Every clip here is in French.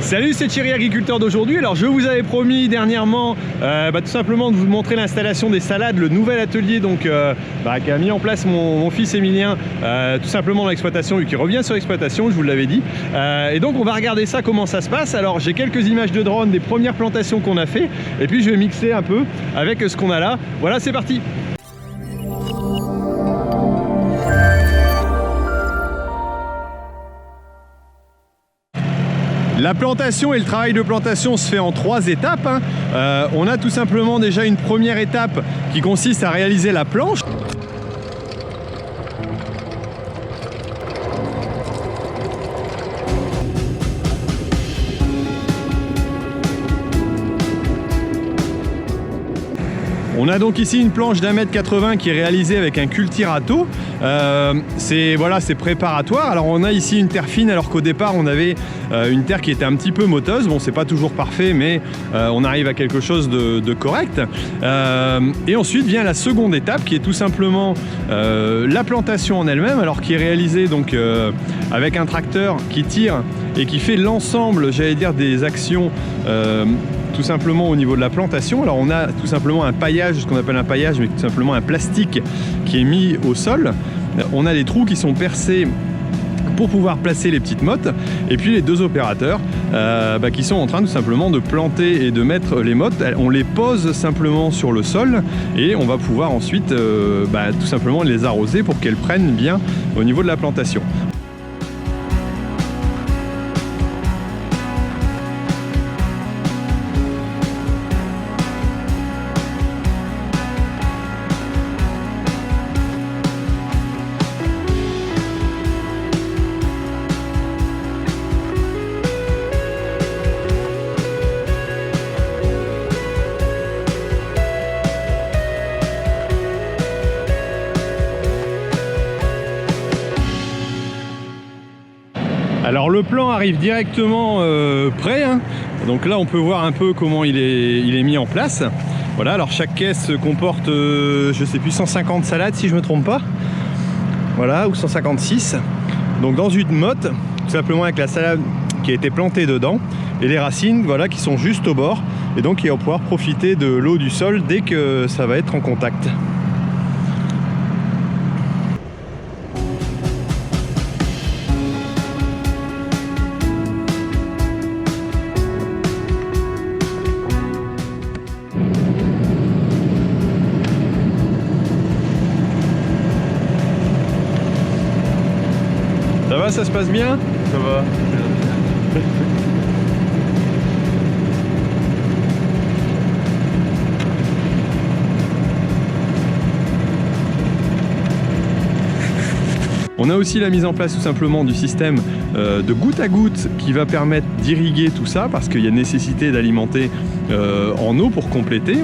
Salut, c'est Thierry, agriculteur d'aujourd'hui. Alors je vous avais promis dernièrement tout simplement de vous montrer l'installation des salades, le nouvel atelier donc qu'a mis en place mon fils Emilien, tout simplement dans l'exploitation, qui revient sur l'exploitation, je vous l'avais dit. Et donc on va regarder ça, comment ça se passe. Alors j'ai quelques images de drone des premières plantations qu'on a fait, et puis je vais mixer un peu avec ce qu'on a là. Voilà, c'est parti. La plantation et le travail de plantation se fait en 3 étapes. On a tout simplement déjà une première étape qui consiste à réaliser la planche. On a donc ici une planche d'1,80 m qui est réalisée avec un cultirato. C'est préparatoire. Alors on a ici une terre fine, alors qu'au départ on avait une terre qui était un petit peu moteuse. Bon, c'est pas toujours parfait, mais on arrive à quelque chose de correct. Et ensuite vient la seconde étape qui est tout simplement la plantation en elle-même, alors qui est réalisée donc avec un tracteur qui tire et qui fait l'ensemble, j'allais dire, des actions tout simplement au niveau de la plantation. Alors on a tout simplement un paillage, ce qu'on appelle un paillage, mais tout simplement un plastique qui est mis au sol. On a des trous qui sont percés pour pouvoir placer les petites mottes, et puis les 2 opérateurs qui sont en train tout simplement de planter et de mettre les mottes. On les pose simplement sur le sol et on va pouvoir ensuite tout simplement les arroser pour qu'elles prennent bien au niveau de la plantation. Alors le plan arrive directement prêt, donc là on peut voir un peu comment il est mis en place. Voilà, alors chaque caisse comporte, je sais plus, 150 salades si je me trompe pas. Voilà, ou 156. Donc dans une motte, tout simplement avec la salade qui a été plantée dedans, et les racines voilà, qui sont juste au bord, et donc il va pouvoir profiter de l'eau du sol dès que ça va être en contact. Ça va, ça se passe bien? Ça va. On a aussi la mise en place tout simplement du système de goutte à goutte qui va permettre d'irriguer tout ça, parce qu'il y a nécessité d'alimenter en eau pour compléter.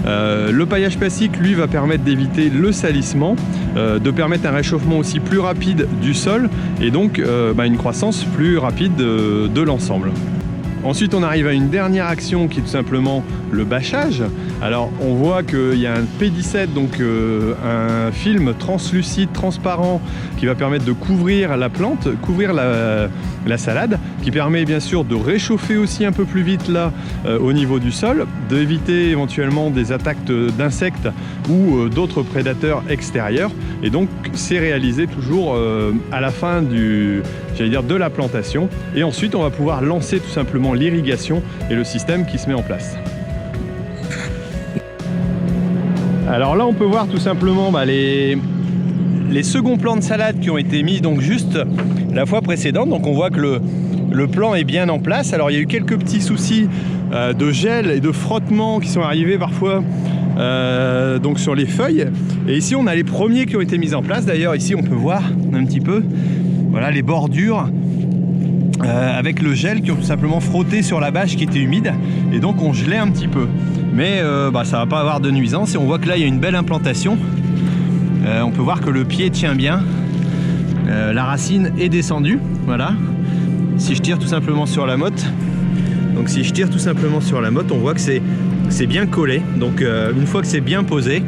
Le paillage plastique, lui, va permettre d'éviter le salissement, de permettre un réchauffement aussi plus rapide du sol, et donc une croissance plus rapide de l'ensemble. Ensuite, on arrive à une dernière action qui est tout simplement le bâchage. Alors, on voit qu'il y a un P17, donc un film translucide, transparent, qui va permettre de couvrir la plante, couvrir la salade, qui permet bien sûr de réchauffer aussi un peu plus vite là au niveau du sol, d'éviter éventuellement des attaques d'insectes ou d'autres prédateurs extérieurs. Et donc, c'est réalisé toujours à la fin de la plantation. Et ensuite, on va pouvoir lancer tout simplement l'irrigation et le système qui se met en place. Alors là, on peut voir tout simplement les seconds plants de salade qui ont été mis donc juste la fois précédente. Donc on voit que le plan est bien en place. Alors il y a eu quelques petits soucis de gel et de frottement qui sont arrivés parfois donc sur les feuilles. Et ici on a les premiers qui ont été mis en place. D'ailleurs ici on peut voir un petit peu voilà, les bordures avec le gel qui ont tout simplement frotté sur la bâche qui était humide, et donc on gelait un petit peu. Mais ça va pas avoir de nuisance, et on voit que là il y a une belle implantation. On peut voir que le pied tient bien, la racine est descendue, voilà. Si je tire tout simplement sur la motte, on voit que c'est bien collé. Donc une fois que c'est bien posé,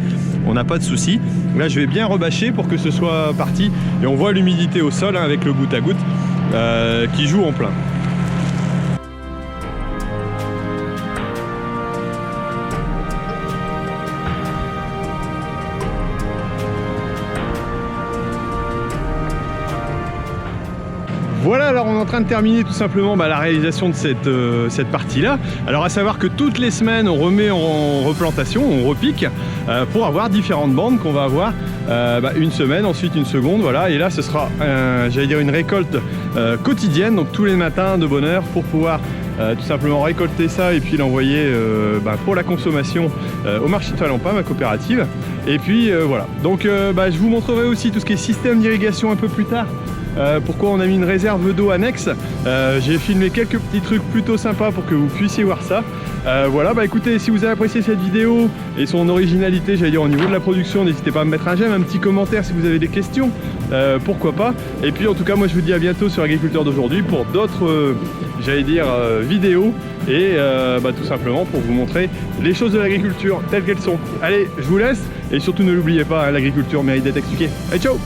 on n'a pas de souci. Là je vais bien rebâcher pour que ce soit parti, et on voit l'humidité au sol avec le goutte à goutte qui joue en plein. Voilà, alors on est en train de terminer tout simplement la réalisation de cette partie-là. Alors à savoir que toutes les semaines, on remet en replantation, on repique, pour avoir différentes bandes qu'on va avoir une semaine, ensuite une seconde, voilà. Et là, ce sera, j'allais dire, une récolte quotidienne, donc tous les matins de bonne heure pour pouvoir tout simplement récolter ça et puis l'envoyer pour la consommation au marché de Falampin, ma coopérative. Et puis voilà, donc je vous montrerai aussi tout ce qui est système d'irrigation un peu plus tard. Pourquoi on a mis une réserve d'eau annexe. J'ai filmé quelques petits trucs plutôt sympas pour que vous puissiez voir ça. Voilà, écoutez, si vous avez apprécié cette vidéo et son originalité, j'allais dire au niveau de la production, n'hésitez pas à me mettre un j'aime, un petit commentaire si vous avez des questions, pourquoi pas. Et puis en tout cas, moi je vous dis à bientôt sur Agriculteur d'aujourd'hui pour d'autres, j'allais dire, vidéos et tout simplement pour vous montrer les choses de l'agriculture telles qu'elles sont. Allez, je vous laisse et surtout ne l'oubliez pas, l'agriculture mérite d'être expliquée. Allez, ciao!